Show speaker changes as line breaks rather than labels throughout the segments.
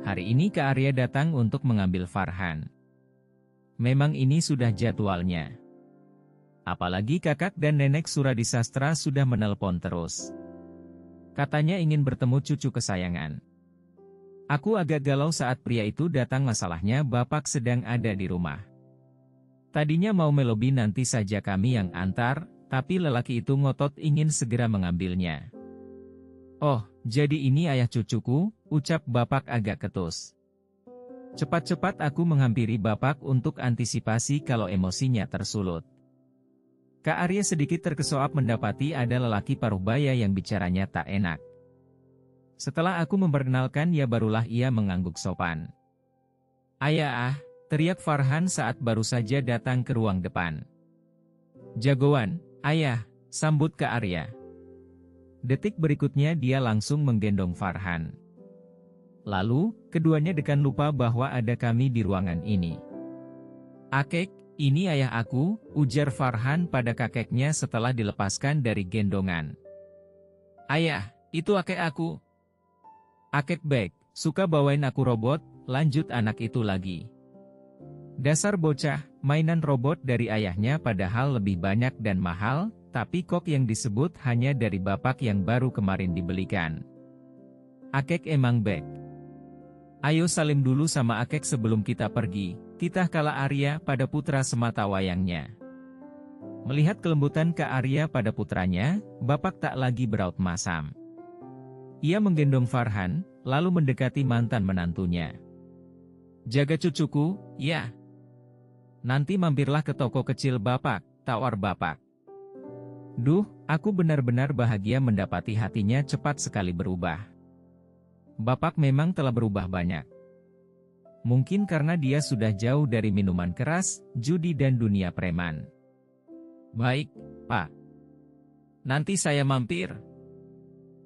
Hari ini Kak Arya datang untuk mengambil Farhan. Memang ini sudah jadwalnya. Apalagi kakak dan nenek Suradi Sastra sudah menelpon terus. Katanya ingin bertemu cucu kesayangan. Aku agak galau saat pria itu datang, masalahnya bapak sedang ada di rumah. Tadinya mau melobi nanti saja kami yang antar, tapi lelaki itu ngotot ingin segera mengambilnya. Oh, jadi ini ayah cucuku, ucap bapak agak ketus. Cepat-cepat aku menghampiri bapak untuk antisipasi kalau emosinya tersulut. Kak Arya sedikit terkesoap mendapati ada lelaki paruh baya yang bicaranya tak enak. Setelah aku memperkenalkan barulah ia mengangguk sopan. Ayah, teriak Farhan saat baru saja datang ke ruang depan. Jagoan, ayah, sambut Kak Arya. Detik berikutnya dia langsung menggendong Farhan. Lalu, keduanya dekan lupa bahwa ada kami di ruangan ini. Akek, ini ayah aku, ujar Farhan pada kakeknya setelah dilepaskan dari gendongan. Ayah, itu akek aku. Akek baik, suka bawain aku robot, lanjut anak itu lagi. Dasar bocah, mainan robot dari ayahnya padahal lebih banyak dan mahal, tapi kok yang disebut hanya dari bapak yang baru kemarin dibelikan. Akek emang baik. Ayo salim dulu sama akek sebelum kita pergi, titah Kala Arya pada putra semata wayangnya. Melihat kelembutan Kak Arya pada putranya, bapak tak lagi beraut masam. Ia menggendong Farhan, lalu mendekati mantan menantunya. Jaga cucuku, ya. Nanti mampirlah ke toko kecil bapak, tawar bapak. Duh, aku benar-benar bahagia mendapati hatinya cepat sekali berubah. Bapak memang telah berubah banyak. Mungkin karena dia sudah jauh dari minuman keras, judi dan dunia preman. Baik, Pak. Nanti saya mampir.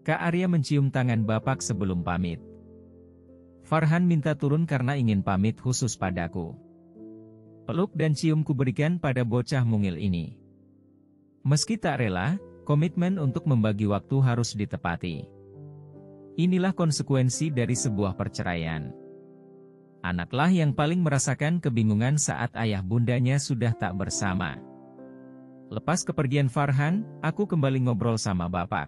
Kak Arya mencium tangan bapak sebelum pamit. Farhan minta turun karena ingin pamit khusus padaku. Peluk dan cium kuberikan pada bocah mungil ini. Meski tak rela, komitmen untuk membagi waktu harus ditepati. Inilah konsekuensi dari sebuah perceraian. Anaklah yang paling merasakan kebingungan saat ayah bundanya sudah tak bersama. Lepas kepergian Farhan, aku kembali ngobrol sama bapak.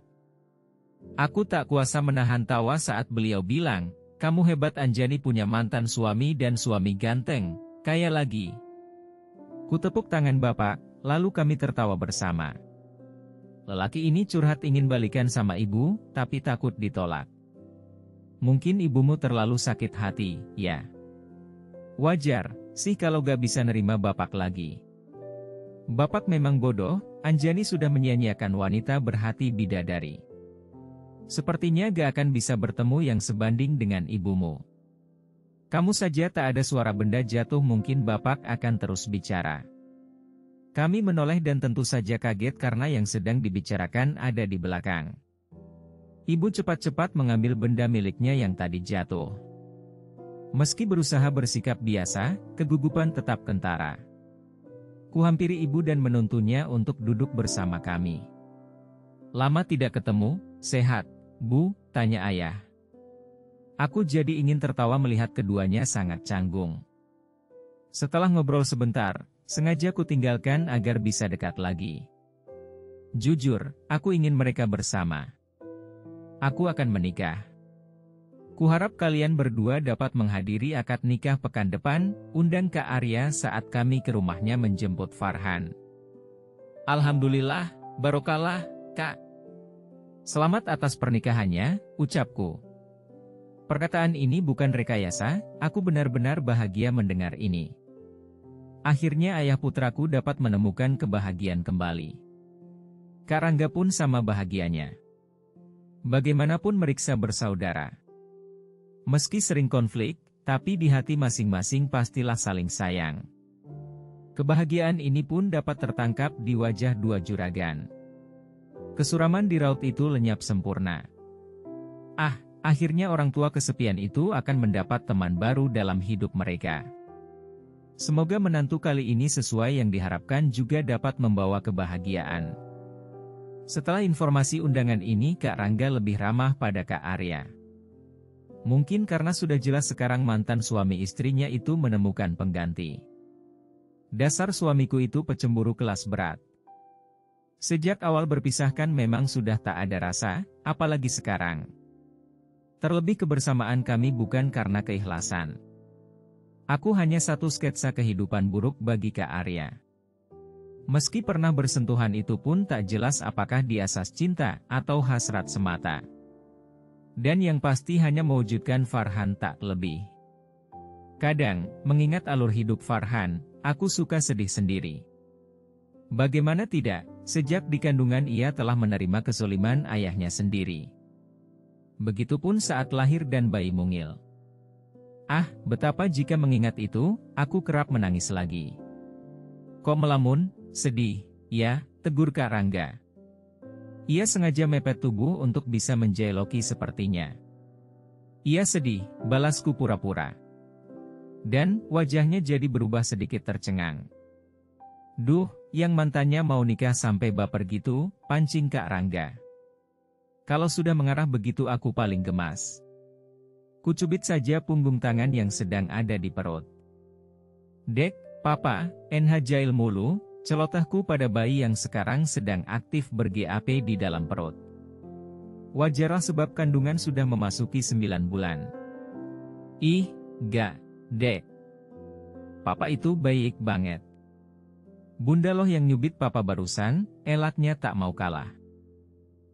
Aku tak kuasa menahan tawa saat beliau bilang, "Kamu hebat Anjani, punya mantan suami dan suami ganteng, kaya lagi." Kutepuk tangan bapak, lalu kami tertawa bersama. Lelaki ini curhat ingin balikan sama ibu, tapi takut ditolak. Mungkin ibumu terlalu sakit hati, ya. Wajar sih kalau gak bisa nerima bapak lagi. Bapak memang bodoh, Anjani sudah menyia-nyiakan wanita berhati bidadari. Sepertinya gak akan bisa bertemu yang sebanding dengan ibumu. Kamu saja tak ada suara benda jatuh, mungkin bapak akan terus bicara. Kami menoleh dan tentu saja kaget karena yang sedang dibicarakan ada di belakang. Ibu cepat-cepat mengambil benda miliknya yang tadi jatuh. Meski berusaha bersikap biasa, kegugupan tetap kentara. Kuhampiri ibu dan menuntunnya untuk duduk bersama kami. Lama tidak ketemu, sehat, Bu? Tanya ayah. Aku jadi ingin tertawa melihat keduanya sangat canggung. Setelah ngobrol sebentar, sengaja ku tinggalkan agar bisa dekat lagi. Jujur, aku ingin mereka bersama. Aku akan menikah. Kuharap kalian berdua dapat menghadiri akad nikah pekan depan, undang Kak Arya saat kami ke rumahnya menjemput Farhan. Alhamdulillah, barokallah, Kak. Selamat atas pernikahannya, ucapku. Perkataan ini bukan rekayasa, aku benar-benar bahagia mendengar ini. Akhirnya ayah putraku dapat menemukan kebahagiaan kembali. Kak Rangga pun sama bahagianya. Bagaimanapun meriksa bersaudara. Meski sering konflik, tapi di hati masing-masing pastilah saling sayang. Kebahagiaan ini pun dapat tertangkap di wajah dua juragan. Kesuraman di raut itu lenyap sempurna. Akhirnya orang tua kesepian itu akan mendapat teman baru dalam hidup mereka. Semoga menantu kali ini sesuai yang diharapkan juga dapat membawa kebahagiaan. Setelah informasi undangan ini, Kak Rangga lebih ramah pada Kak Arya. Mungkin karena sudah jelas sekarang mantan suami istrinya itu menemukan pengganti. Dasar suamiku itu pecemburu kelas berat. Sejak awal berpisahkan memang sudah tak ada rasa, apalagi sekarang. Terlebih kebersamaan kami bukan karena keikhlasan. Aku hanya satu sketsa kehidupan buruk bagi Kak Arya. Meski pernah bersentuhan itu pun tak jelas apakah di asas cinta atau hasrat semata. Dan yang pasti hanya mewujudkan Farhan tak lebih. Kadang, mengingat alur hidup Farhan, aku suka sedih sendiri. Bagaimana tidak, sejak di kandungan ia telah menerima kezoliman ayahnya sendiri. Begitupun saat lahir dan bayi mungil. Ah, betapa jika mengingat itu, aku kerap menangis lagi. Kok melamun, sedih, ya, tegur Kak Rangga. Ia sengaja mepet tubuh untuk bisa menjeloki sepertinya. Ia sedih, balasku pura-pura. Dan, wajahnya jadi berubah sedikit tercengang. Duh, yang mantannya mau nikah sampai baper gitu, pancing Kak Rangga. Kalau sudah mengarah begitu aku paling gemas. Kucubit saja punggung tangan yang sedang ada di perut. Dek, Papa, NH Jail mulu, celotahku pada bayi yang sekarang sedang aktif ber-GAP di dalam perut. Wajarlah sebab kandungan sudah memasuki 9 bulan. Ih, gak, Dek. Papa itu baik banget. Bunda loh yang nyubit Papa barusan, elaknya tak mau kalah.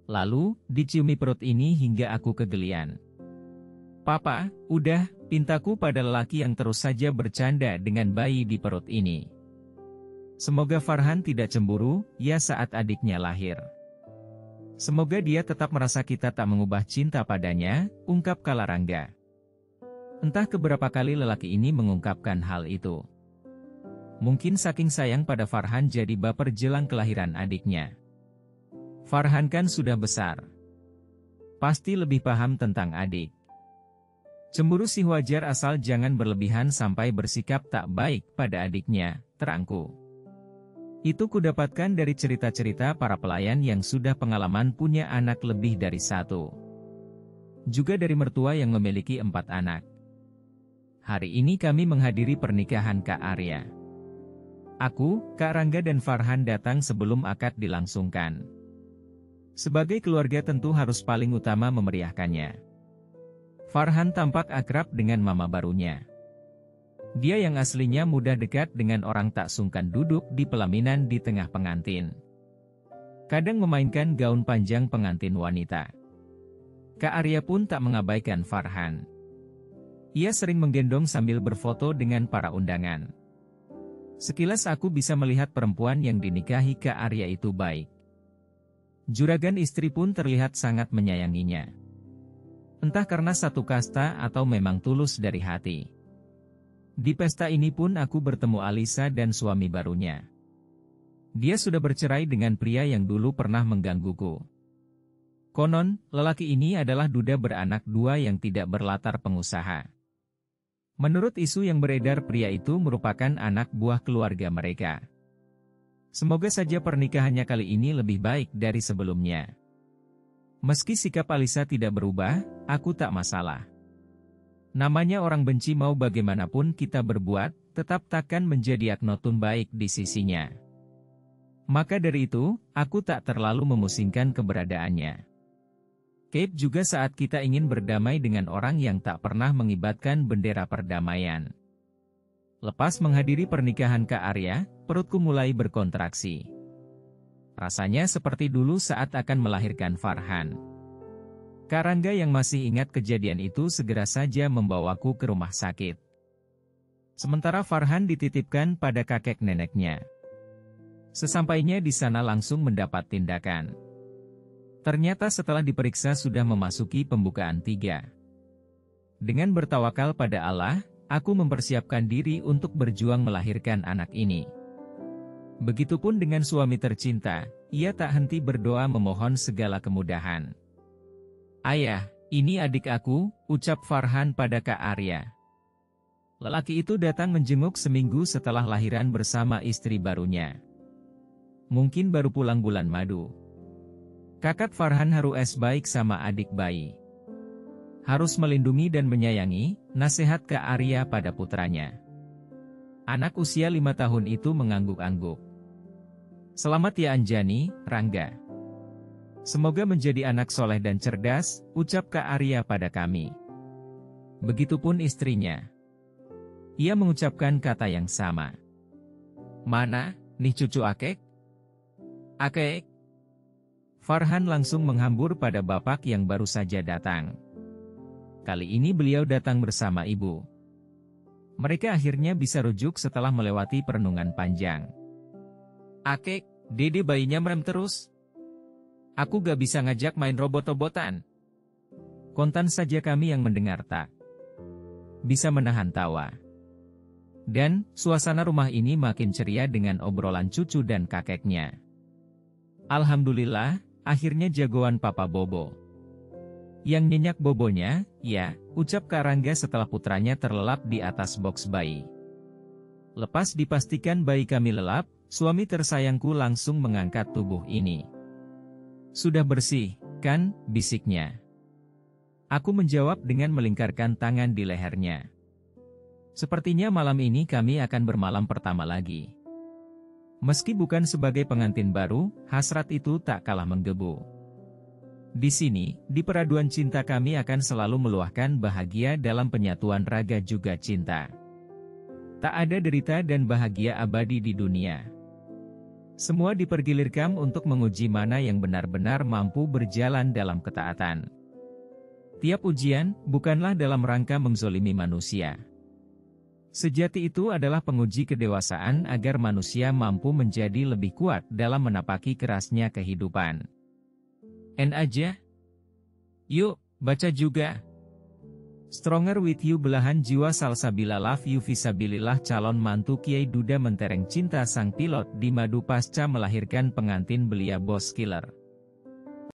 Lalu, diciumi perut ini hingga aku kegelian. Papa, udah, pintaku pada lelaki yang terus saja bercanda dengan bayi di perut ini. Semoga Farhan tidak cemburu, ya saat adiknya lahir. Semoga dia tetap merasa kita tak mengubah cinta padanya, ungkap Kak Rangga. Entah keberapa kali lelaki ini mengungkapkan hal itu. Mungkin saking sayang pada Farhan jadi baper jelang kelahiran adiknya. Farhan kan sudah besar. Pasti lebih paham tentang adik. Cemburu sih wajar asal jangan berlebihan sampai bersikap tak baik pada adiknya, terangku. Itu kudapatkan dari cerita-cerita para pelayan yang sudah pengalaman punya anak lebih dari satu. Juga dari mertua yang memiliki 4 anak. Hari ini kami menghadiri pernikahan Kak Arya. Aku, Kak Rangga dan Farhan datang sebelum akad dilangsungkan. Sebagai keluarga tentu harus paling utama memeriahkannya. Farhan tampak akrab dengan mama barunya. Dia yang aslinya mudah dekat dengan orang tak sungkan duduk di pelaminan di tengah pengantin. Kadang memainkan gaun panjang pengantin wanita. Kak Arya pun tak mengabaikan Farhan. Ia sering menggendong sambil berfoto dengan para undangan. Sekilas aku bisa melihat perempuan yang dinikahi Kak Arya itu baik. Juragan istri pun terlihat sangat menyayanginya. Entah karena satu kasta atau memang tulus dari hati. Di pesta ini pun aku bertemu Alisa dan suami barunya. Dia sudah bercerai dengan pria yang dulu pernah menggangguku. Konon, lelaki ini adalah duda beranak 2 yang tidak berlatar pengusaha. Menurut isu yang beredar pria itu merupakan anak buah keluarga mereka. Semoga saja pernikahannya kali ini lebih baik dari sebelumnya. Meski sikap Alisa tidak berubah, aku tak masalah. Namanya orang benci mau bagaimanapun kita berbuat, tetap takkan menjadi aknotun baik di sisinya. Maka dari itu, aku tak terlalu memusingkan keberadaannya. Cape juga saat kita ingin berdamai dengan orang yang tak pernah mengibatkan bendera perdamaian. Lepas menghadiri pernikahan Kak Arya, perutku mulai berkontraksi. Rasanya seperti dulu saat akan melahirkan Farhan. Kak Rangga yang masih ingat kejadian itu segera saja membawaku ke rumah sakit. Sementara Farhan dititipkan pada kakek neneknya. Sesampainya di sana langsung mendapat tindakan. Ternyata setelah diperiksa sudah memasuki pembukaan 3. Dengan bertawakal pada Allah, aku mempersiapkan diri untuk berjuang melahirkan anak ini. Begitupun dengan suami tercinta, ia tak henti berdoa memohon segala kemudahan. Ayah, ini adik aku, ucap Farhan pada Kak Arya. Lelaki itu datang menjenguk seminggu setelah lahiran bersama istri barunya. Mungkin baru pulang bulan madu. Kakak Farhan harus baik sama adik bayi. Harus melindungi dan menyayangi, nasihat Kak Arya pada putranya. Anak usia 5 tahun itu mengangguk-angguk. Selamat ya Anjani, Rangga. Semoga menjadi anak soleh dan cerdas, ucap Kak Arya pada kami. Begitupun istrinya. Ia mengucapkan kata yang sama. Mana, nih cucu Akek? Akek? Farhan langsung menghambur pada bapak yang baru saja datang. Kali ini beliau datang bersama ibu. Mereka akhirnya bisa rujuk setelah melewati perenungan panjang. Akek, dede bayinya merem terus. Aku gak bisa ngajak main robot-robotan. Kontan saja kami yang mendengar tak bisa menahan tawa. Dan, suasana rumah ini makin ceria dengan obrolan cucu dan kakeknya. Alhamdulillah, akhirnya jagoan Papa Bobo. Yang nyenyak bobonya, ya, ucap Kak Rangga setelah putranya terlelap di atas boks bayi. Lepas dipastikan bayi kami lelap, suami tersayangku langsung mengangkat tubuh ini. Sudah bersih, kan, bisiknya. Aku menjawab dengan melingkarkan tangan di lehernya. Sepertinya malam ini kami akan bermalam pertama lagi. Meski bukan sebagai pengantin baru, hasrat itu tak kalah menggebu. Di sini, di peraduan cinta kami akan selalu meluahkan bahagia dalam penyatuan raga juga cinta. Tak ada derita dan bahagia abadi di dunia. Semua dipergilirkan untuk menguji mana yang benar-benar mampu berjalan dalam ketaatan. Tiap ujian, bukanlah dalam rangka menzolimi manusia. Sejati itu adalah penguji kedewasaan agar manusia mampu menjadi lebih kuat dalam menapaki kerasnya kehidupan. Aja. Yuk, baca juga. Stronger with you belahan jiwa salsabila love you visabilillah calon mantu Kiai Duda mentereng cinta sang pilot di madu pasca melahirkan pengantin belia bos killer.